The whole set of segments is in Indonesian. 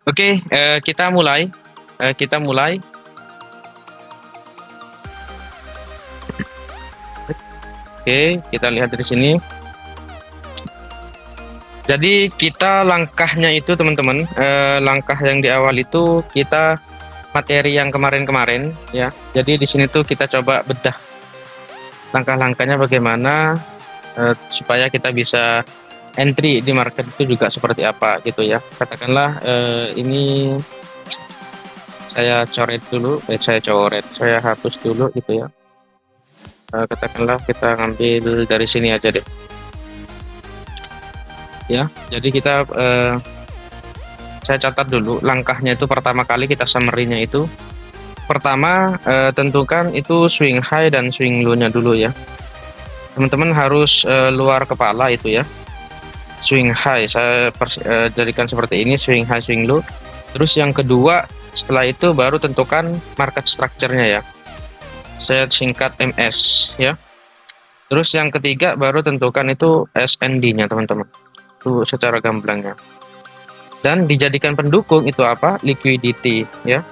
Oke, kita mulai. Kita mulai. Oke, kita lihat dari sini. Jadi kita langkahnya itu teman-teman, langkah yang di awal itu kita materi yang kemarin-kemarin ya. Jadi di sini tuh kita coba bedah langkah-langkahnya bagaimana supaya kita bisa entry di market itu juga seperti apa gitu ya. Katakanlah ini saya saya hapus dulu gitu ya. Katakanlah kita ngambil dari sini aja deh ya. Jadi kita saya catat dulu langkahnya itu. Pertama kali kita summary-nya itu, pertama tentukan itu swing high dan swing low-nya dulu ya. Teman-teman harus luar kepala itu ya. Swing high saya jadikan seperti ini, swing high swing low. Terus yang kedua setelah itu baru tentukan market structure-nya ya. Saya singkat MS ya. Terus yang ketiga baru tentukan itu SND-nya teman-teman. Itu secara gamblangnya. Dan dijadikan pendukung itu apa? Liquidity ya.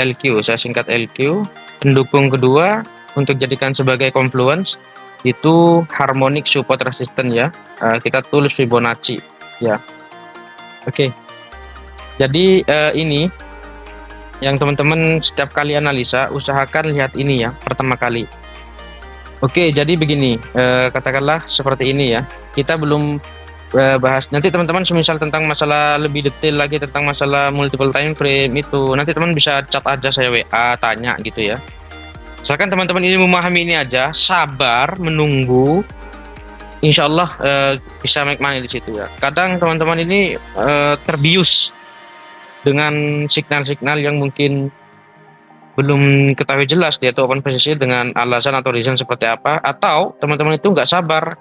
LQ, saya singkat LQ. Pendukung kedua untuk jadikan sebagai confluence itu harmonic support resistance ya. Kita tulis Fibonacci ya. Oke. Jadi ini yang teman-teman setiap kali analisa usahakan lihat ini ya pertama kali. Oke, jadi begini, katakanlah seperti ini ya. Kita belum bahas nanti teman-teman semisal tentang masalah lebih detail lagi tentang masalah multiple time frame itu, nanti teman bisa chat aja saya WA tanya gitu ya. Misalkan teman-teman ini memahami ini aja, sabar menunggu, insya Allah bisa make money di situ ya. Kadang teman-teman ini terbius dengan signal-signal yang mungkin belum ketahui jelas dia tuh open posisi dengan alasan atau reason seperti apa, atau teman-teman itu nggak sabar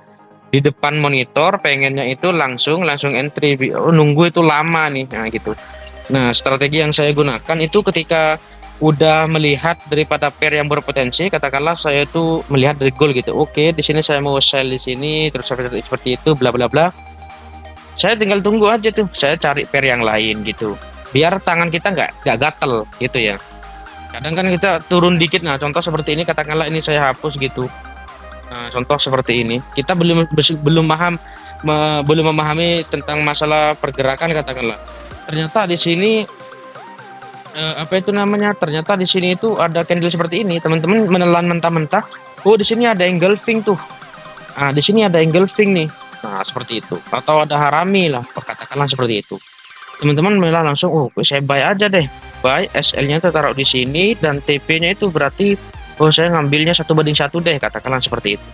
di depan monitor pengennya itu langsung entry, nunggu itu lama nih, nah gitu. Nah, strategi yang saya gunakan itu ketika udah melihat daripada pair yang berpotensi, katakanlah saya itu melihat dari goal gitu, oke di sini saya mau sell di sini terus seperti itu bla bla bla, saya tinggal tunggu aja tuh, saya cari pair yang lain gitu biar tangan kita nggak gatel gitu ya. Kadang kan kita turun dikit, nah contoh seperti ini, katakanlah ini saya hapus gitu. Nah, contoh seperti ini, kita belum memahami tentang masalah pergerakan katakanlah. Ternyata di sini apa itu namanya? Ternyata di sini itu ada candle seperti ini, teman-teman menelan mentah-mentah. Oh, di sini ada engulfing tuh. Ah, di sini ada engulfing nih. Nah, seperti itu. Atau ada harami lah, katakanlah seperti itu. Teman-teman malah langsung, oh saya buy aja deh, buy SL-nya taruh di sini dan TP-nya itu berarti oh saya ngambilnya 1:1 deh, katakanlah seperti itu.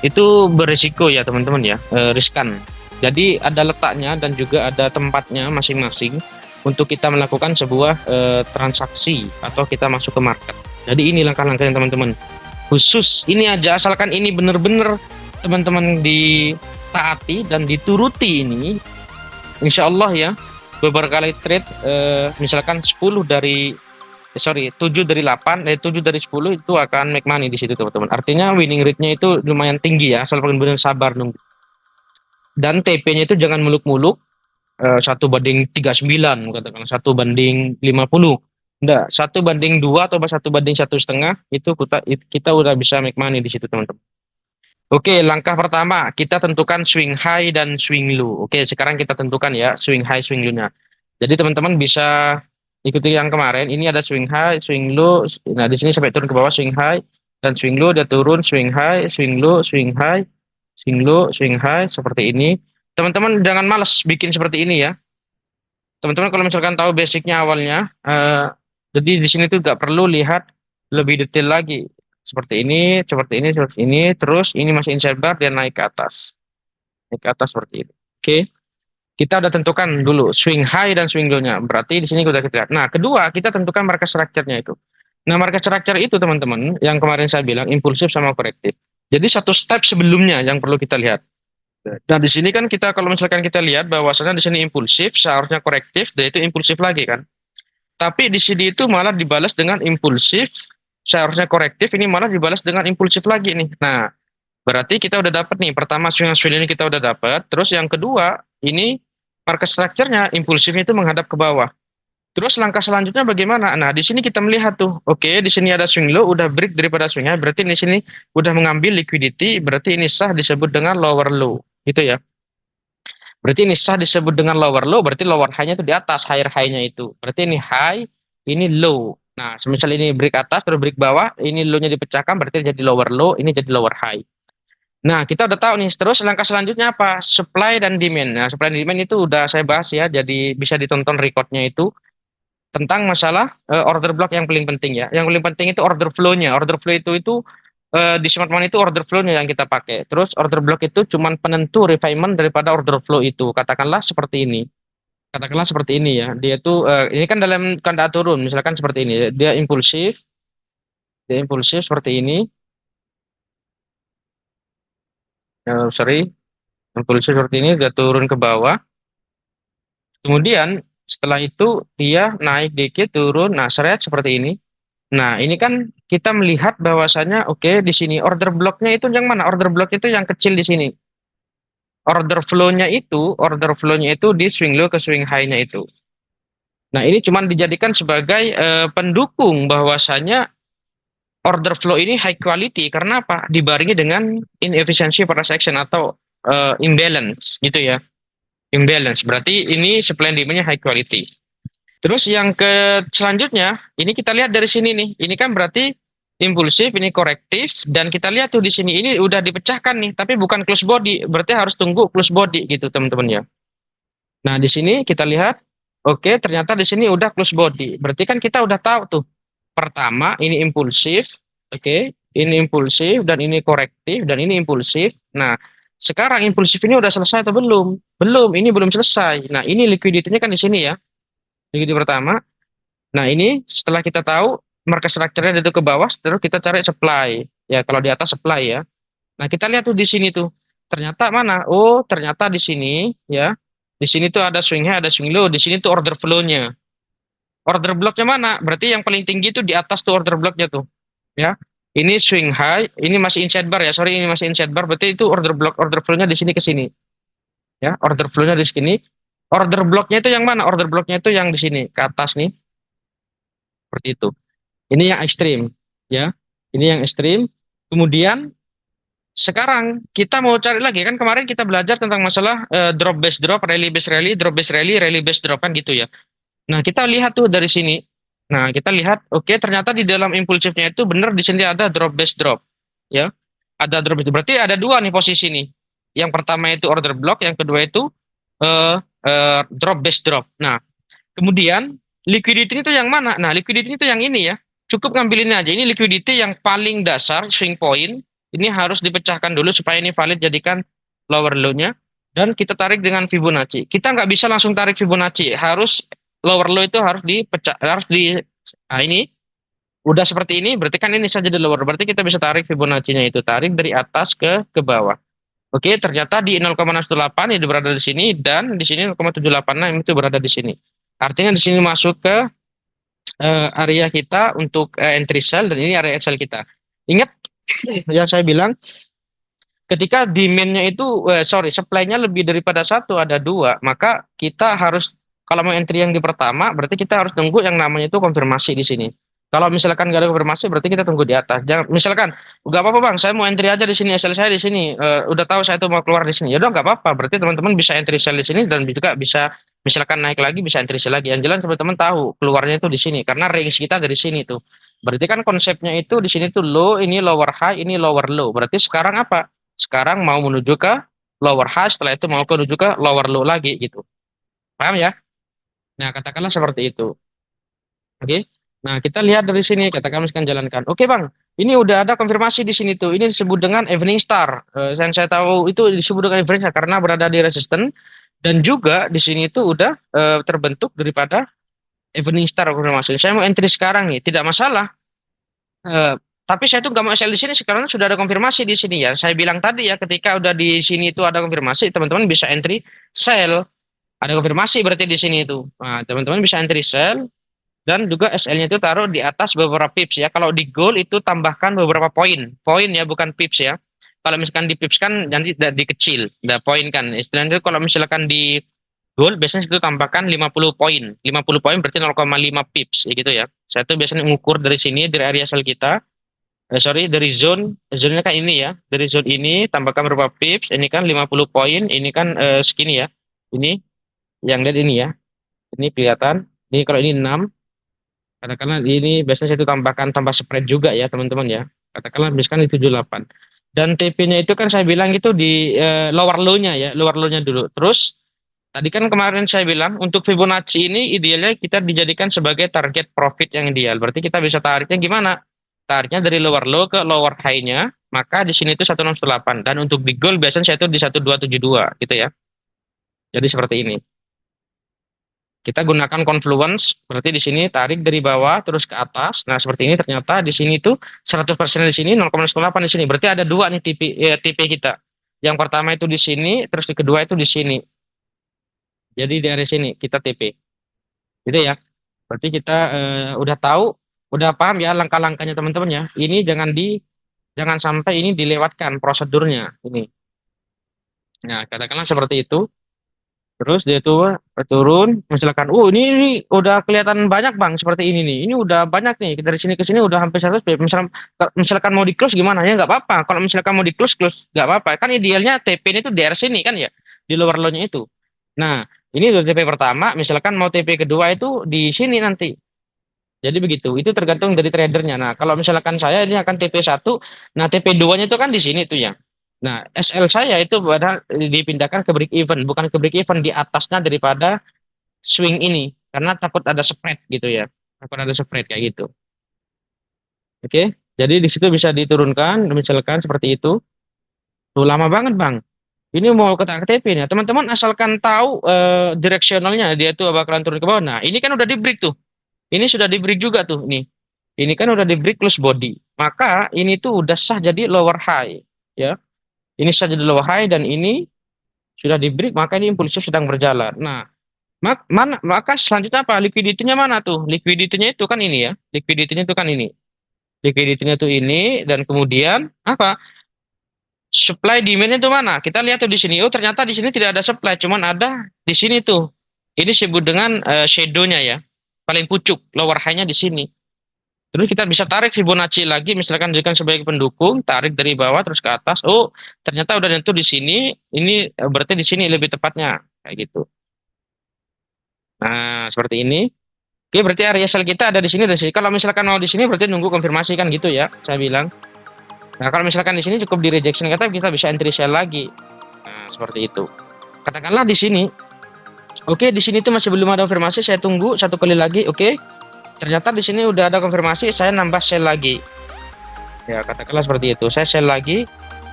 Itu berisiko ya teman-teman ya, riskan. Jadi ada letaknya dan juga ada tempatnya masing-masing untuk kita melakukan sebuah transaksi atau kita masuk ke market. Jadi ini langkah-langkahnya teman-teman. Khusus ini aja, asalkan ini benar-benar teman-teman ditaati dan dituruti ini, insya Allah ya, beberapa kali trade misalkan 7 dari 8, 7 dari 10 itu akan make money di situ teman-teman. Artinya winning rate-nya itu lumayan tinggi ya, asal benar-benar sabar nunggu. Dan TP-nya itu jangan muluk-muluk 1:39 katakan, 1:50. Enggak, 1:2 atau 1:1,5 itu kita udah bisa make money di situ teman-teman. Oke, langkah pertama kita tentukan swing high dan swing low. Oke, sekarang kita tentukan ya swing high, swing low-nya. Jadi teman-teman bisa ikuti yang kemarin. Ini ada swing high, swing low. Nah, di sini sampai turun ke bawah swing high dan swing low, dia turun swing high, swing low, swing high, swing low, swing high seperti ini. Teman-teman jangan malas bikin seperti ini ya. Teman-teman kalau misalkan tahu basicnya awalnya, jadi di sini tuh nggak perlu lihat lebih detail lagi. Seperti ini, seperti ini, terus ini masih inside bar, dia naik ke atas. Naik ke atas seperti ini. Oke. Kita udah tentukan dulu swing high dan swing low-nya. Berarti di sini udah kita lihat. Nah, kedua, kita tentukan market structure-nya itu. Nah, market structure itu teman-teman, yang kemarin saya bilang impulsif sama korektif. Jadi satu step sebelumnya yang perlu kita lihat. Nah, di sini kan kita kalau misalkan kita lihat bahwasanya di sini impulsif, seharusnya korektif, dan itu impulsif lagi kan. Tapi di sini itu malah dibalas dengan impulsif, seharusnya korektif, ini malah dibalas dengan impulsif lagi nih. Nah, berarti kita udah dapat nih, pertama swing ini kita udah dapat, terus yang kedua ini Market structure-nya impulsifnya itu menghadap ke bawah. Terus langkah selanjutnya bagaimana? Nah, di sini kita melihat tuh, oke, di sini ada swing low, udah break daripada swing high, berarti di sini udah mengambil liquidity, berarti ini sah disebut dengan lower low, gitu ya. Berarti ini sah disebut dengan lower low, berarti lower high-nya itu di atas, higher high-nya itu. Berarti ini high, ini low. Nah, semisal ini break atas, terus break bawah, ini low-nya dipecahkan, berarti jadi lower low, ini jadi lower high. Nah, kita udah tahu nih, terus langkah selanjutnya apa? Supply dan demand. Nah, supply dan demand itu udah saya bahas ya, jadi bisa ditonton recordnya itu tentang masalah order block yang paling penting ya. Yang paling penting itu order flow-nya. Order flow itu di smart money itu order flow-nya yang kita pakai. Terus order block itu cuman penentu refinement daripada order flow itu. Katakanlah seperti ini. Katakanlah seperti ini ya. Dia tuh ini kan dalam kanda turun, misalkan seperti ini. Dia impulsif seperti ini. Sorry, impulsif seperti ini dia turun ke bawah. Kemudian setelah itu dia naik dikit turun. Nah, seret seperti ini. Nah, ini kan kita melihat bahwasanya oke di sini order blocknya itu yang mana? Order block itu yang kecil di sini. Order flow-nya itu di swing low ke swing high-nya itu. Nah, ini cuma dijadikan sebagai pendukung bahwasanya order flow ini high quality karena apa? Dibarengi dengan inefficiency price action atau imbalance gitu ya. Imbalance. Berarti ini supply and demand-nya high quality. Terus yang ke selanjutnya, ini kita lihat dari sini nih. Ini kan berarti impulsif, ini korektif, dan kita lihat tuh di sini ini udah dipecahkan nih, tapi bukan close body. Berarti harus tunggu close body gitu teman-teman ya. Nah di sini kita lihat, oke ternyata di sini udah close body. Berarti kan kita udah tahu tuh. Pertama ini impulsif, oke, ini impulsif dan ini korektif dan ini impulsif. Nah sekarang impulsif ini udah selesai atau belum? Belum, ini belum selesai. Nah ini liquidity-nya kan di sini ya. Liquidity pertama. Nah, ini setelah kita tahu market structure-nya itu ke bawah, terus kita cari supply. Ya, kalau di atas supply ya. Nah, kita lihat tuh di sini tuh. Ternyata mana? Oh, ternyata di sini ya. Di sini tuh ada swing high, ada swing low. Di sini tuh order flow-nya. Order block-nya mana? Berarti yang paling tinggi tuh di atas tuh order block-nya tuh. Ya. Ini swing high, ini masih inside bar ya. Sorry, ini masih inside bar. Berarti itu order block, order flow-nya di sini ke sini. Ya, order flow-nya di sini. Order block-nya itu yang mana? Order block-nya itu yang di sini, ke atas nih. Seperti itu. Ini yang ekstrim, ya. Ini yang ekstrim. Kemudian sekarang kita mau cari lagi kan kemarin kita belajar tentang masalah drop base drop, rally base rally, drop base rally, rally base drop kan gitu ya. Nah, kita lihat tuh dari sini. Nah, kita lihat oke ternyata di dalam impulsifnya itu benar di sini ada drop base drop, ya. Ada drop itu. Berarti ada dua nih posisi nih. Yang pertama itu order block, yang kedua itu drop base drop. Nah, kemudian liquidity itu yang mana? Nah, liquidity itu yang ini ya. Cukup ngambil ini aja. Ini liquidity yang paling dasar swing point. Ini harus dipecahkan dulu supaya ini valid jadikan lower low-nya. Dan kita tarik dengan Fibonacci. Kita nggak bisa langsung tarik Fibonacci. Harus lower low itu harus dipecah, harus di. Nah ini udah seperti ini. Berarti kan ini saja di lower. Berarti kita bisa tarik Fibonacci-nya itu. Tarik dari atas ke bawah. Oke, ternyata di 0,618 ini berada di sini dan di sini 0,786 itu berada di sini. Artinya di sini masuk ke area kita untuk entry sell dan ini area sell kita. Ingat yang saya bilang ketika demand-nya itu supply-nya lebih daripada satu ada dua, maka kita harus kalau mau entry yang di pertama berarti kita harus tunggu yang namanya itu konfirmasi di sini. Kalau misalkan nggak ada konfirmasi berarti kita tunggu di atas. Jangan misalkan nggak apa-apa bang, saya mau entry aja di sini, sell saya di sini. Udah tahu saya tuh mau keluar di sini. Ya udah nggak apa-apa. Berarti teman-teman bisa entry sell di sini dan juga bisa misalkan naik lagi bisa entry sell lagi. Yang jelas teman-teman tahu keluarnya itu di sini karena range kita dari sini tuh. Berarti kan konsepnya itu di sini tuh low, ini lower high, ini lower low. Berarti sekarang apa? Sekarang mau menuju ke lower high, setelah itu mau menuju ke lower low lagi gitu. Paham ya? Nah, katakanlah seperti itu. Oke. Nah, kita lihat dari sini, katakan misalkan jalankan. Oke, Bang. Ini udah ada konfirmasi di sini tuh. Ini disebut dengan evening star. Yang saya tahu itu disebut dengan evening star karena berada di resisten dan juga di sini itu udah terbentuk daripada evening star konfirmasi. Saya mau entry sekarang nih, tidak masalah. Eh, tapi saya tuh nggak mau sell di sini sekarang sudah ada konfirmasi di sini ya. Saya bilang tadi ya, ketika udah di sini itu ada konfirmasi, teman-teman bisa entry sell. Ada konfirmasi berarti di sini itu. Nah, teman-teman bisa entry sell dan juga SL-nya itu taruh di atas beberapa pips ya. Kalau di gold itu tambahkan beberapa poin. Poin ya, bukan pips ya. Kalau misalkan di pips kan nanti dikecil, udah poin kan. Istilahnya itu kalau misalkan di goal biasanya itu tambahkan 50 poin. 50 poin berarti 0,5 pips ya gitu ya. Saya tuh biasanya mengukur dari sini dari area sel kita. Sorry, dari zonenya kan ini ya. Dari zone ini tambahkan berapa pips? Ini kan 50 poin, ini kan segini ya. Ini yang lihat ini ya. Ini kelihatan. Ini kalau ini 6, katakanlah ini biasanya saya itu tambahkan tambah spread juga ya, teman-teman ya. Katakanlah misalkan itu 78. Dan TP-nya itu kan saya bilang itu di lower low-nya ya, lower low-nya dulu. Terus tadi kan kemarin saya bilang untuk Fibonacci ini idealnya kita dijadikan sebagai target profit yang ideal. Berarti kita bisa tariknya gimana? Tariknya dari lower low ke lower high-nya, maka di sini itu 1618 dan untuk di goal biasanya saya itu di 1272 gitu ya. Jadi seperti ini. Kita gunakan confluence, berarti di sini tarik dari bawah terus ke atas. Nah, seperti ini ternyata di sini tuh 100% di sini 0,08 di sini. Berarti ada dua nih TP kita. Yang pertama itu di sini, terus di kedua itu di sini. Jadi dari sini kita TP. Gitu ya. Berarti kita udah tahu, udah paham ya langkah-langkahnya teman-teman ya. Ini jangan sampai ini dilewatkan prosedurnya ini. Nah, katakanlah seperti itu. Terus dia tuh turun, misalkan, ini udah kelihatan banyak bang, seperti ini nih. Ini udah banyak nih dari sini ke sini udah hampir 100 pip. Misalkan mau di close gimana ya nggak apa-apa. Kalau misalkan mau di close close nggak apa-apa. Kan idealnya TP ini tuh di daerah sini kan ya, di lower low-nya itu. Nah, ini udah TP pertama, misalkan mau TP kedua itu di sini nanti. Jadi begitu, itu tergantung dari tradernya. Nah, kalau misalkan saya ini akan TP1, nah TP2-nya itu kan di sini tuh ya. Nah, SL saya itu padahal dipindahkan ke break even, bukan ke break even di atasnya daripada swing ini, karena takut ada spread gitu ya. Takut ada spread kayak gitu. Oke, jadi di situ bisa diturunkan, misalkan seperti itu. Tuh lama banget bang. Ini mau ke TP nih, teman-teman asalkan tahu directionalnya dia tuh bakalan turun ke bawah. Nah, ini kan udah di break tuh. Ini sudah di break juga tuh nih. Ini kan udah di break close body. Maka ini tuh udah sah jadi lower high, ya. Ini sah jadi lower high dan ini sudah di break, maka ini impulsif sedang berjalan. Nah, maka selanjutnya apa? Liquidity-nya mana tuh? Liquidity-nya itu kan ini ya. Liquidity-nya itu kan ini. Liquidity-nya tuh ini dan kemudian apa? Supply demand-nya itu mana? Kita lihat tuh di sini. Oh, ternyata di sini tidak ada supply, cuman ada di sini tuh. Ini disebut dengan shadow-nya ya. Paling pucuk, lower high-nya di sini. Terus kita bisa tarik Fibonacci lagi, misalkan jadikan sebagai pendukung, tarik dari bawah terus ke atas. Oh, ternyata udah nyentuh di sini. Ini berarti di sini lebih tepatnya kayak gitu. Nah, seperti ini. Oke, berarti area sell kita ada di sini dan sini. Kalau misalkan mau di sini berarti nunggu konfirmasi kan gitu ya, saya bilang. Nah, kalau misalkan di sini cukup di rejection kata kita bisa entry sell lagi. Nah, seperti itu. Katakanlah di sini. Oke, di sini tuh masih belum ada konfirmasi, saya tunggu satu kali lagi. Oke. Ternyata di sini udah ada konfirmasi, saya nambah sell lagi. Ya, katakanlah seperti itu. Saya sell lagi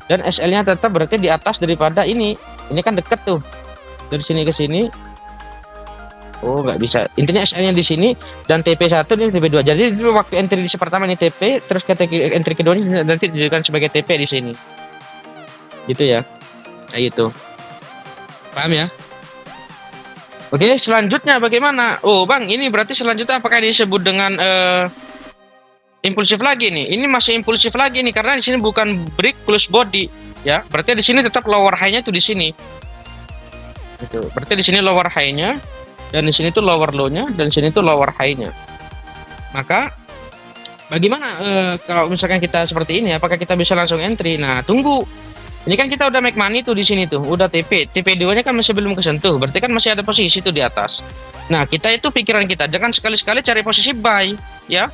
dan SL-nya tetap berarti di atas daripada ini. Ini kan deket tuh. Dari sini ke sini. Oh, nggak bisa. Intinya SL-nya di sini dan TP1 ini TP2. Jadi dulu waktu entry di pertama ini TP, terus entry kedua ini nanti dijadikan sebagai TP di sini. Gitu ya. Kayak gitu. Paham ya? Oke, selanjutnya bagaimana? Oh, Bang, ini berarti selanjutnya apakah disebut dengan impulsif lagi nih? Ini masih impulsif lagi nih karena di sini bukan break plus body, ya. Berarti di sini tetap lower high-nya tuh di sini. Gitu. Berarti di sini lower high-nya dan di sini tuh lower low-nya dan di sini tuh lower high-nya. Maka bagaimana kalau misalkan kita seperti ini, apakah kita bisa langsung entry? Nah, tunggu. Ini kan kita udah make money tuh di sini tuh, udah TP2-nya kan masih belum kesentuh, berarti kan masih ada posisi tuh di atas. Nah, kita itu pikiran kita jangan sekali-sekali cari posisi buy, ya.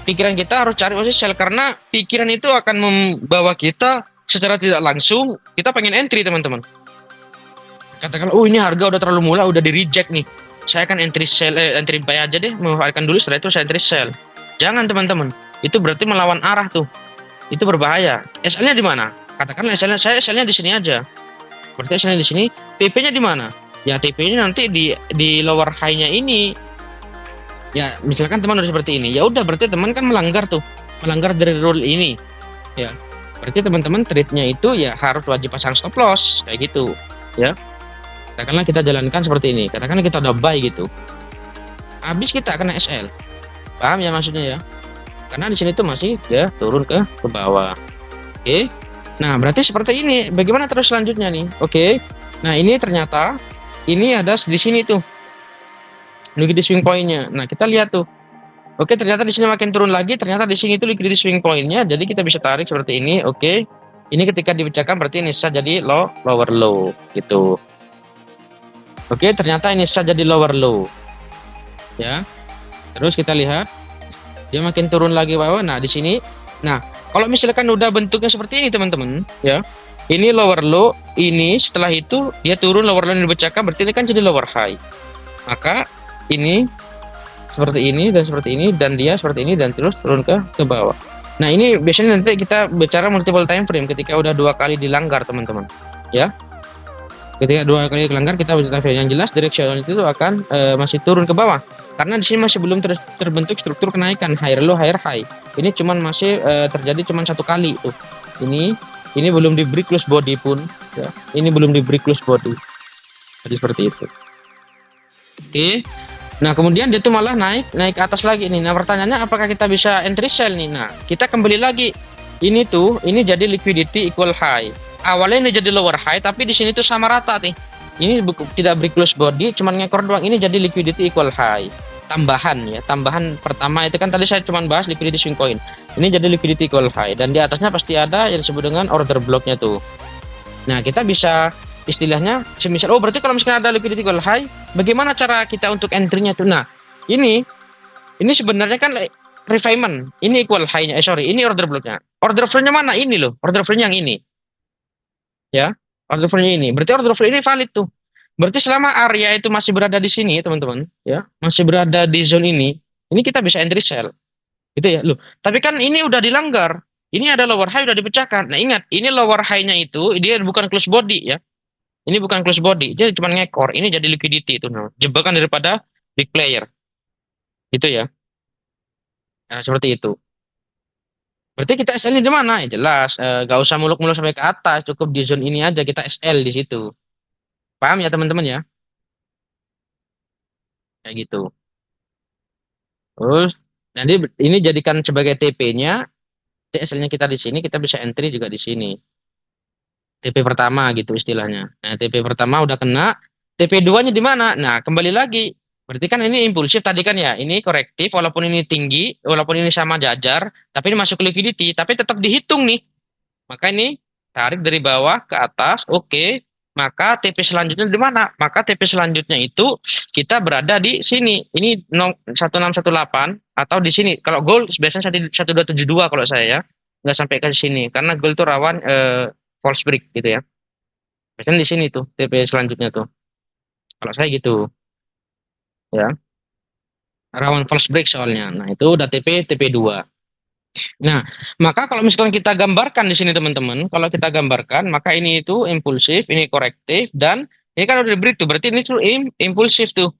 Pikiran kita harus cari posisi sell karena pikiran itu akan membawa kita secara tidak langsung kita pengen entry, teman-teman. Katakan, ini harga udah terlalu murah, udah di reject nih. Saya akan entry sell, entry buy aja deh, memanfaatkan dulu setelah itu saya entry sell. Jangan, teman-teman. Itu berarti melawan arah tuh. Itu berbahaya. SL-nya di mana? Katakanlah SL-nya di sini aja. Berarti SL-nya di sini. TP-nya di mana? Ya TP-nya nanti di lower high-nya ini. Ya misalkan teman udah seperti ini. Ya udah berarti teman kan melanggar tuh. Melanggar dari rule ini. Ya. Berarti teman-teman trade-nya itu ya harus wajib pasang stop loss kayak gitu. Ya. Katakanlah kita jalankan seperti ini. Katakanlah kita udah buy gitu. Habis kita kena SL. Paham ya maksudnya ya? Karena di sini tuh masih ya turun ke bawah. Oke. Nah, berarti seperti ini. Bagaimana terus selanjutnya nih? Oke. Nah, ini ternyata ini ada di sini tuh liquidity swing pointnya. Nah kita lihat tuh, oke ternyata di sini makin turun lagi, ternyata di sini tuh liquidity swing pointnya, jadi kita bisa tarik seperti ini. Oke, ini ketika dipecahkan berarti ini sah jadi lower low gitu. Oke, ternyata ini sah jadi lower low ya. Terus kita lihat dia makin turun lagi bawah. Nah di sini, nah kalau misalkan udah bentuknya seperti ini teman-teman ya, ini lower low, ini setelah itu dia turun, lower low yang dipecahkan berarti ini kan jadi lower high. Maka ini seperti ini dan seperti ini, dan dia seperti ini, dan terus turun ke bawah. Nah ini biasanya nanti kita bicara multiple time frame ketika udah 2 kali dilanggar teman-teman ya. Ketika 2 kali dilanggar kita bisa tahu yang jelas directional itu akan masih turun ke bawah, karena di sini masih belum terbentuk struktur kenaikan higher low higher high. Ini cuman masih terjadi cuman 1 kali tuh. Ini belum di break close body pun ya. Ini belum di break close body. Jadi seperti itu. Oke. Nah kemudian dia tuh malah naik ke atas lagi nih. Nah pertanyaannya apakah kita bisa entry sell nih? Nah kita kembali lagi, ini jadi liquidity equal high. Awalnya ini jadi lower high, tapi di sini tuh sama rata nih. Ini tidak break close body, cuman ngekor doang. Ini jadi liquidity equal high. Tambahan ya, tambahan pertama itu kan tadi saya cuma bahas liquidity swing point. Ini jadi liquidity equal high, dan di atasnya pasti ada yang disebut dengan order blocknya tuh. Nah kita bisa istilahnya semisal, oh berarti kalau misalnya ada liquidity equal high, bagaimana cara kita untuk entry-nya tuh? Nah ini sebenarnya kan refinement, ini equal high-nya, ini order block-nya. Order flow-nya mana? Ini loh, order flow-nya yang ini ya, order flow-nya ini, berarti order flow ini valid tuh. Berarti selama area itu masih berada di sini teman-teman ya, masih berada di zone ini kita bisa entry sell gitu ya loh. Tapi kan ini udah dilanggar, ini ada lower high udah dipecahkan. Nah ingat, ini lower high-nya itu dia bukan close body ya. Ini bukan close body, jadi cuma ngekor. Ini jadi liquidity itu, nah, jebakan daripada big player. Itu ya. Nah, seperti itu. Berarti kita SL-nya di mana? Ya jelas, gak usah muluk-muluk sampai ke atas, cukup di zone ini aja kita SL di situ. Paham ya teman-teman ya? Kayak gitu. Terus nanti ini jadikan sebagai TP-nya, TSL-nya kita di sini, kita bisa entry juga di sini. TP pertama gitu istilahnya. Nah, TP pertama udah kena, TP 2-nya di mana? Nah, kembali lagi. Berarti kan ini impulsif tadi kan ya. Ini korektif walaupun ini tinggi, walaupun ini sama jajar, tapi ini masuk ke liquidity, tapi tetap dihitung nih. Maka ini tarik dari bawah ke atas, oke. Maka TP selanjutnya di mana? Maka TP selanjutnya itu kita berada di sini. Ini 1618 atau di sini. Kalau gold biasanya 1272 kalau saya ya. Nggak sampai ke sini karena gold itu rawan false break gitu ya. Biasanya di sini tuh TP selanjutnya tuh. Kalau saya gitu ya. Rawan false break soalnya. Nah, itu udah TP 2. Nah, maka kalau misalkan kita gambarkan di sini teman-teman, kalau kita gambarkan, maka ini itu impulsif, ini korektif, dan ini kan udah break tuh, berarti ini tuh impulsif tuh.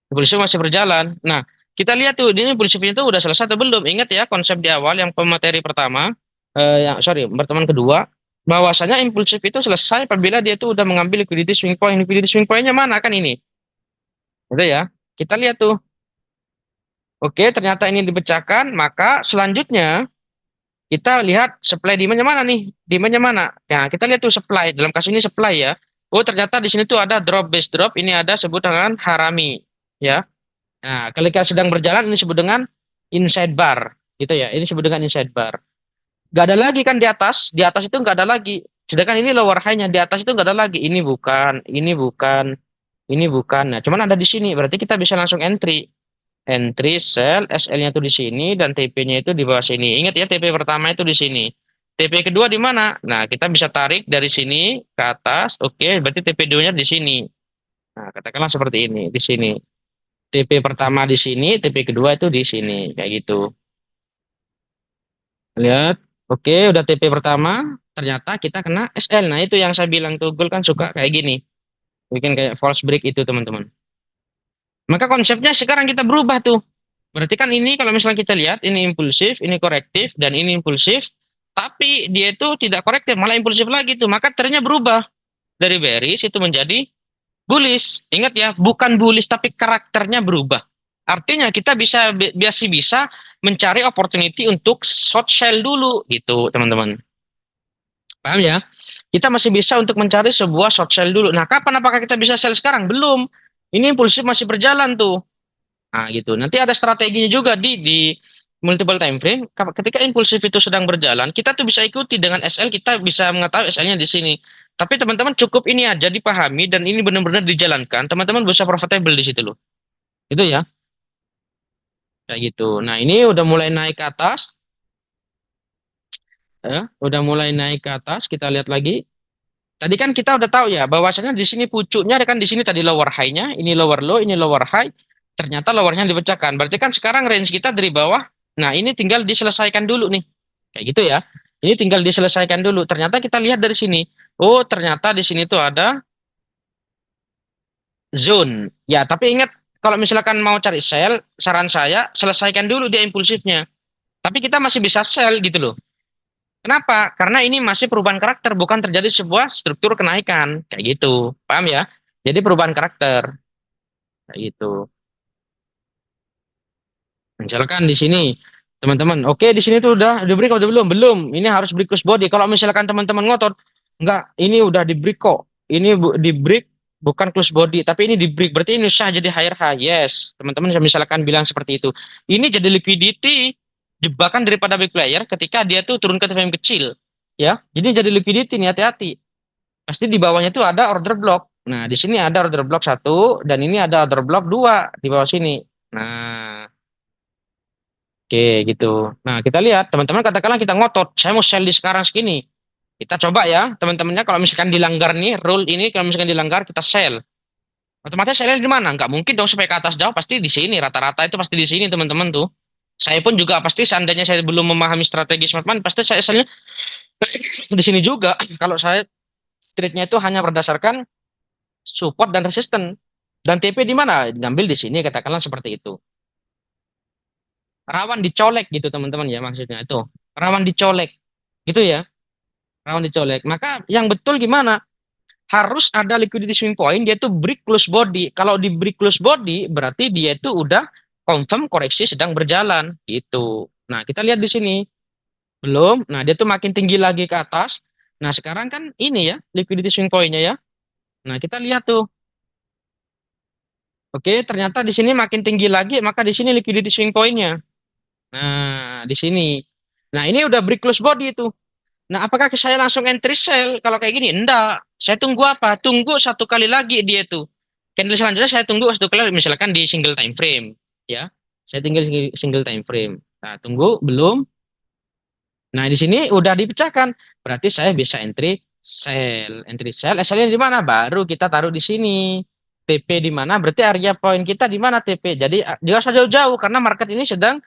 Impulsif masih berjalan. Nah, kita lihat tuh, ini impulsifnya tuh udah selesai atau belum? Ingat ya konsep di awal yang pemateri pertama, pertemuan kedua, bahwasanya impulsif itu selesai apabila dia tuh udah mengambil liquidity swing point. Liquidity swing point-nya mana kan ini? Gitu ya. Kita lihat tuh. Oke, ternyata ini dipecahkan, maka selanjutnya kita lihat supply demand-nya mana nih? Demand-nya mana? Nah, kita lihat tuh supply. Dalam kasus ini supply ya. Oh, ternyata di sini tuh ada drop base drop. Ini ada sebut dengan harami, ya. Nah, ketika sedang berjalan ini disebut dengan inside bar, gitu ya. Ini disebut dengan inside bar. Gak ada lagi kan di atas. Di atas itu nggak ada lagi. Sedangkan ini lower high-nya di atas itu nggak ada lagi. Ini bukan, ini bukan, ini bukan. Nah, cuman ada di sini. Berarti kita bisa langsung entry. Entry sell SL-nya itu di sini dan TP-nya itu di bawah sini. Ingat ya, TP pertama itu di sini. TP kedua di mana? Nah, kita bisa tarik dari sini ke atas. Oke, berarti TP 2-nya di sini. Nah, katakanlah seperti ini, di sini. TP pertama di sini, TP kedua itu di sini, kayak gitu. Lihat. Oke, udah TP pertama, ternyata kita kena SL. Nah, itu yang saya bilang tuh, Gold kan suka kayak gini. Bikin kayak false break itu, teman-teman. Maka konsepnya sekarang kita berubah tuh. Berarti kan ini kalau misalnya kita lihat, ini impulsif, ini korektif, dan ini impulsif. Tapi dia itu tidak korektif, malah impulsif lagi tuh. Maka trennya berubah. Dari bearish itu menjadi bullish. Ingat ya, bukan bullish tapi karakternya berubah. Artinya kita bisa mencari opportunity untuk short sell dulu gitu, teman-teman. Paham ya? Kita masih bisa untuk mencari sebuah short sell dulu. Nah, kapan apakah kita bisa sell sekarang? Belum. Ini impulsif masih berjalan tuh. Nah, gitu. Nanti ada strateginya juga di multiple time frame. Ketika impulsif itu sedang berjalan, kita tuh bisa ikuti dengan SL, kita bisa mengetahui SL-nya di sini. Tapi teman-teman cukup ini aja dipahami dan ini benar-benar dijalankan. Teman-teman bisa profitable di situ loh. Itu ya, kayak gitu. Nah, ini udah mulai naik ke atas, ya. Udah mulai naik ke atas. Kita lihat lagi. Tadi kan kita udah tahu ya bahwasanya di sini pucuknya kan di sini tadi lower high-nya, ini lower low, ini lower high. Ternyata lowernya dipecahkan. Berarti kan sekarang range kita dari bawah. Nah, ini tinggal diselesaikan dulu nih. Kayak gitu ya. Ini tinggal diselesaikan dulu. Ternyata kita lihat dari sini. Oh, ternyata di sini tuh ada zone. Ya, tapi ingat kalau misalkan mau cari sell, saran saya selesaikan dulu dia impulsifnya. Tapi kita masih bisa sell gitu loh. Kenapa? Karena ini masih perubahan karakter, bukan terjadi sebuah struktur kenaikan. Kayak gitu. Paham ya? Jadi perubahan karakter. Kayak gitu. Misalkan di sini, teman-teman, oke di sini tuh udah di break atau belum? Belum. Ini harus break close body. Kalau misalkan teman-teman ngotot, enggak, ini udah di break kok. Ini di break bukan close body, tapi ini di break. Berarti ini sah jadi higher high. Yes, teman-teman misalkan bilang seperti itu. Ini jadi liquidity jebakan daripada big player ketika dia tuh turun ke TVM kecil. Ya, jadi jadi liquidity nih hati-hati. Pasti di bawahnya tuh ada order block. Nah, di sini ada order block satu dan ini ada order block dua di bawah sini. Nah, oke, gitu. Nah, kita lihat, teman-teman katakanlah kita ngotot, saya mau sell di sekarang segini. Kita coba ya, teman-temannya kalau misalkan dilanggar nih, rule ini kalau misalkan dilanggar, kita sell. Otomatis sellnya di mana? Nggak mungkin dong sampai ke atas jauh, pasti di sini. Rata-rata itu pasti di sini, teman-teman tuh. Saya pun juga pasti seandainya saya belum memahami strategi smart money, pasti saya sellnya di sini juga. Kalau saya trade-nya itu hanya berdasarkan support dan resisten. Dan TP di mana? Ngambil di sini, katakanlah seperti itu. Rawan dicolek gitu, teman-teman ya, maksudnya itu. Rawan dicolek. Gitu ya. Rawan dicolek. Maka yang betul gimana? Harus ada liquidity swing point, dia tuh break close body. Kalau di break close body, berarti dia itu udah confirm koreksi sedang berjalan. Gitu. Nah, kita lihat di sini. Belum. Nah, dia tuh makin tinggi lagi ke atas. Nah, sekarang kan ini ya, liquidity swing point-nya ya. Nah, kita lihat tuh. Oke, ternyata di sini makin tinggi lagi, maka di sini liquidity swing point-nya. Nah, di sini. Nah, ini udah break close body itu. Nah, apakah saya langsung entry sell kalau kayak gini? Enggak. Saya tunggu apa? Tunggu satu kali lagi dia tuh. Candle selanjutnya saya tunggu satu kali misalkan di single time frame, ya. Saya tinggal single time frame. Nah, tunggu belum. Nah, di sini udah dipecahkan. Berarti saya bisa entry sell. Entry sell. SL-nya di mana? Baru kita taruh di sini. TP di mana? Berarti area point kita di mana TP. Jadi jangan usah jauh-jauh karena market ini sedang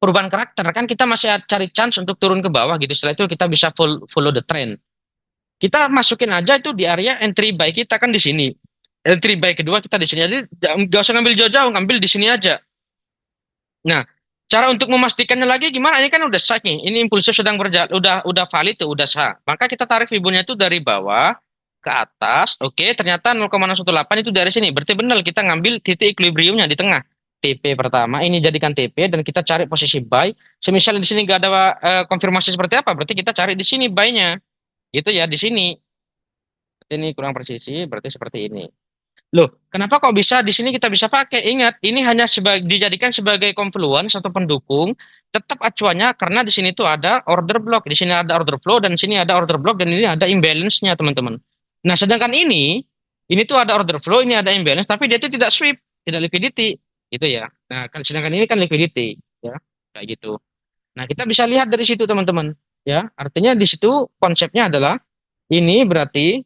perubahan karakter kan kita masih cari chance untuk turun ke bawah gitu. Setelah itu kita bisa follow the trend. Kita masukin aja itu di area entry buy kita kan di sini. Entry buy kedua kita di sini. Jadi nggak usah ngambil jauh-jauh, ngambil di sini aja. Nah, cara untuk memastikannya lagi gimana? Ini kan udah sah nih. Ini impulsif sedang berjalan, udah valid tuh, udah sah. Maka kita tarik Fibonnya itu dari bawah ke atas. Oke, ternyata 0,618 itu dari sini. Berarti benar kita ngambil titik equilibriumnya di tengah. TP pertama ini jadikan TP dan kita cari posisi buy. Semisal di sini nggak ada konfirmasi seperti apa, berarti kita cari di sini buy-nya. Gitu ya, di sini. Ini kurang presisi, berarti seperti ini. Loh, kenapa kok bisa di sini kita bisa pakai? Ingat, ini hanya dijadikan sebagai confluence atau pendukung. Tetap acuannya karena di sini tuh ada order block, di sini ada order flow dan di sini ada order block dan ini ada imbalance-nya, teman-teman. Nah, sedangkan ini tuh ada order flow, ini ada imbalance, tapi dia tuh tidak sweep, tidak liquidity, gitu ya. Nah, sedangkan ini kan liquidity, ya, kayak gitu. Nah, kita bisa lihat dari situ, teman-teman. Ya, artinya di situ konsepnya adalah ini berarti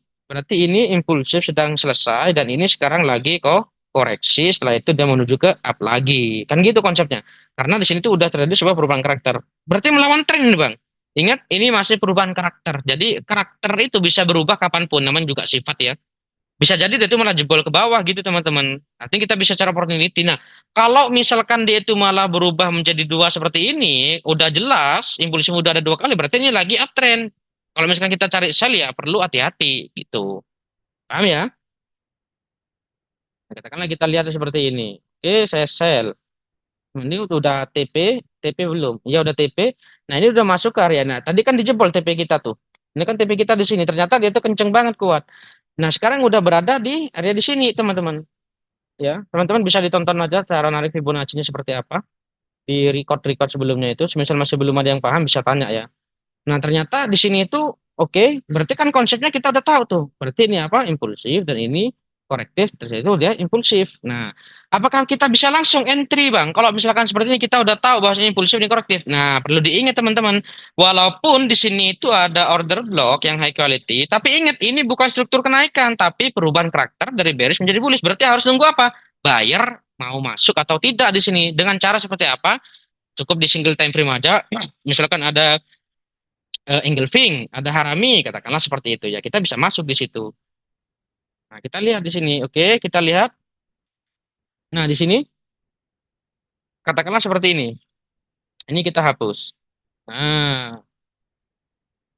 ini impulsif sedang selesai dan ini sekarang lagi kok koreksi setelah itu dia menuju ke up lagi. Kan gitu konsepnya. Karena di sini tuh udah terjadi sebuah perubahan karakter. Berarti melawan tren, Bang. Ingat, ini masih perubahan karakter. Jadi karakter itu bisa berubah kapanpun, namanya juga sifat ya. Bisa jadi dia itu malah jebol ke bawah gitu, teman-teman. Artinya kita bisa cara opportunity. Nah, kalau misalkan dia itu malah berubah menjadi dua seperti ini, udah jelas impulsif udah ada dua kali, berarti ini lagi uptrend. Kalau misalkan kita cari sell ya perlu hati-hati gitu. Paham ya? Nah, katakanlah kita lihat seperti ini. Oke, saya sell. Ini udah TP belum? Ya udah TP. Nah, ini udah masuk ke area. Nah, tadi kan dijebol TP kita tuh. Ini kan TP kita di sini, ternyata dia tuh kenceng banget kuat. Nah, sekarang udah berada di area di sini, teman-teman. Ya, teman-teman bisa ditonton aja cara narik Fibonacci-nya seperti apa di record-record sebelumnya itu. Misal masih belum ada yang paham bisa tanya ya. Nah, ternyata di sini itu oke, berarti kan konsepnya kita udah tahu tuh. Berarti ini apa? Impulsif dan ini korektif, terus itu dia impulsif. Nah, apakah kita bisa langsung entry, Bang? Kalau misalkan seperti ini kita udah tahu bahwa ini impulsif ini korektif. Nah, perlu diingat teman-teman, walaupun di sini itu ada order block yang high quality, tapi ingat ini bukan struktur kenaikan, tapi perubahan karakter dari bearish menjadi bullish. Berarti harus nunggu apa? Buyer mau masuk atau tidak di sini. Dengan cara seperti apa? Cukup di single time frame aja. Misalkan ada engulfing, ada harami, katakanlah seperti itu ya. Kita bisa masuk di situ. Nah, kita lihat di sini. Oke, kita lihat. Nah, di sini katakanlah seperti ini. Ini kita hapus. Nah,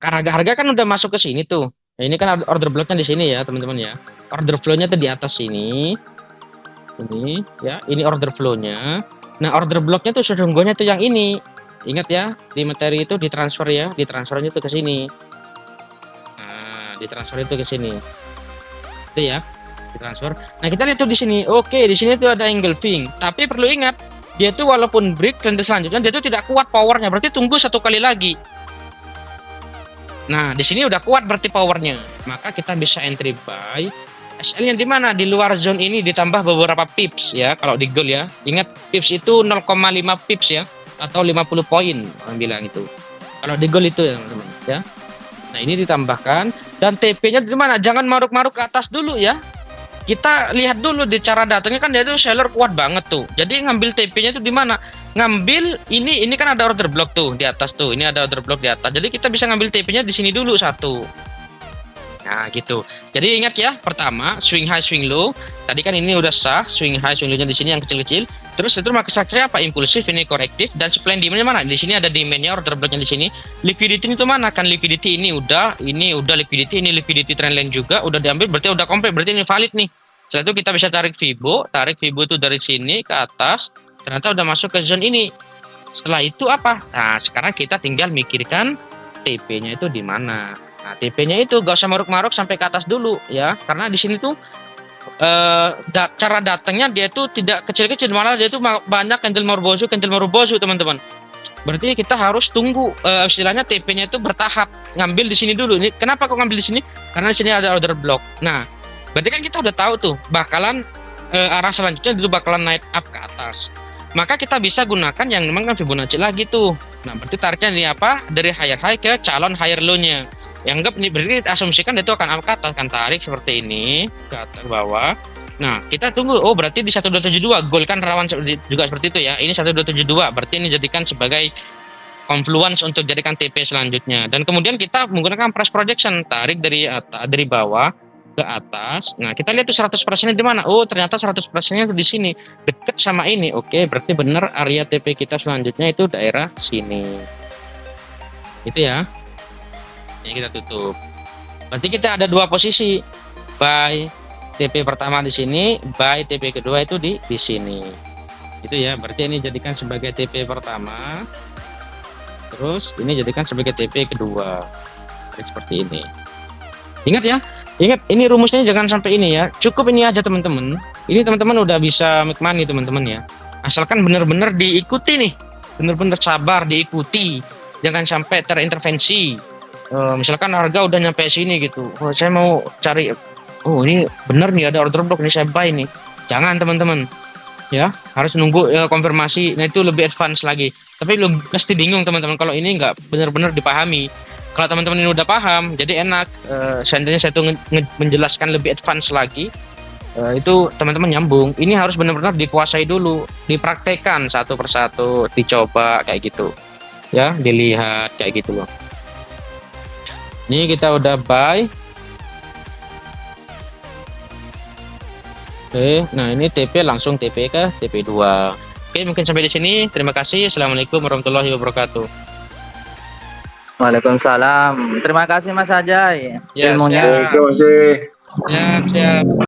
harga-harga kan udah masuk ke sini tuh. Nah, ini kan order blocknya di sini ya, teman-teman ya. Order flow-nya tuh di atas sini. Ini ya, ini order flow-nya. Nah, order blocknya tuh sesungguhnya tuh yang ini. Ingat ya, di materi itu ditransfer ya, ditransfernya tuh ke sini. Nah, ditransfer itu ke sini. Itu ya, ditransfer. Nah, kita lihat tuh di sini. Oke, di sini tuh ada engulfing. Tapi perlu ingat, dia tuh walaupun break trend selanjutnya dia tuh tidak kuat powernya. Berarti tunggu satu kali lagi. Nah, di sini udah kuat berarti powernya. Maka kita bisa entry buy. SL-nya di mana? Di luar zone ini ditambah beberapa pips ya. Kalau di gold ya. Ingat pips itu 0,5 pips ya, atau 50 poin orang bilang itu. Kalau di gold itu ya, teman-teman ya. Nah, ini ditambahkan dan TP-nya di mana? Jangan maruk-maruk ke atas dulu ya. Kita lihat dulu di cara datangnya kan dia tuh seller kuat banget tuh. Jadi ngambil TP-nya itu di mana? Ngambil ini kan ada order block tuh di atas tuh. Ini ada order block di atas. Jadi kita bisa ngambil TP-nya di sini dulu satu. Nah, gitu. Jadi ingat ya, pertama swing high, swing low. Tadi kan ini udah sah, swing high, swing low-nya di sini yang kecil-kecil. Terus itu market structure apa? Impulsif, ini korektif, dan supply and demand-nya mana? Di sini ada demand-nya, order block-nya di sini. Liquidity itu mana? Kan liquidity ini udah liquidity, ini liquidity trendline juga udah diambil, berarti udah komplit, berarti ini valid nih. Setelah itu kita bisa tarik Fibo itu dari sini ke atas, ternyata udah masuk ke zone ini. Setelah itu apa? Nah, sekarang kita tinggal mikirkan TP-nya itu di mana. Nah, TP-nya itu gak usah maruk-maruk sampai ke atas dulu ya, karena di sini tuh cara datangnya dia tuh tidak kecil-kecil, malah dia tuh banyak candle marubozu teman-teman. Berarti kita harus tunggu istilahnya TP-nya itu bertahap, ngambil di sini dulu. Ini kenapa kok ngambil di sini? Karena di sini ada order block. Nah, berarti kan kita udah tahu tuh bakalan arah selanjutnya itu bakalan naik up ke atas. Maka kita bisa gunakan yang memang kan Fibonacci lagi tuh. Nah, berarti tariknya ini apa? Dari higher high ke calon higher low-nya. Yang anggap nih berarti kita asumsikan itu akan up ke atas, kan tarik seperti ini ke atas bawah. Nah, kita tunggu. Oh, berarti di 1272 gold kan rawan juga seperti itu ya. Ini 1272 berarti ini jadikan sebagai confluence untuk jadikan TP selanjutnya. Dan kemudian kita menggunakan price projection, tarik dari atas, dari bawah ke atas. Nah, kita lihat tuh 100%-nya di mana? Oh, ternyata 100%-nya di sini, deket sama ini. Oke, berarti benar area TP kita selanjutnya itu daerah sini. Itu ya. Ini kita tutup. Berarti kita ada dua posisi. Buy TP pertama di sini, buy TP kedua itu di sini. Itu ya, berarti ini jadikan sebagai TP pertama. Terus ini jadikan sebagai TP kedua. Seperti ini. Ingat ya, ingat ini rumusnya jangan sampai ini ya. Cukup ini aja teman-teman. Ini teman-teman udah bisa make money teman-teman ya. Asalkan benar-benar diikuti nih. Benar-benar sabar diikuti. Jangan sampai terintervensi. Misalkan harga udah nyampe sini gitu. Oh, saya mau cari ini bener nih ada order block nih, saya buy nih. Jangan teman-teman. Ya, harus nunggu konfirmasi. Nah, itu lebih advance lagi. Tapi lu pasti bingung teman-teman kalau ini nggak benar-benar dipahami. Kalau teman-teman ini udah paham, jadi enak. Seandainya saya tuh menjelaskan lebih advance lagi, itu teman-teman nyambung. Ini harus benar-benar dikuasai dulu, dipraktekkan satu persatu, dicoba kayak gitu. Ya, dilihat kayak gitu loh. Ini kita udah buy. Oke, nah ini TP langsung TP ke TP2. Oke, mungkin sampai di sini. Terima kasih. Assalamualaikum warahmatullahi wabarakatuh. Waalaikumsalam. Terima kasih Mas Ajay. Ya, Ilmunya. siap. Siap.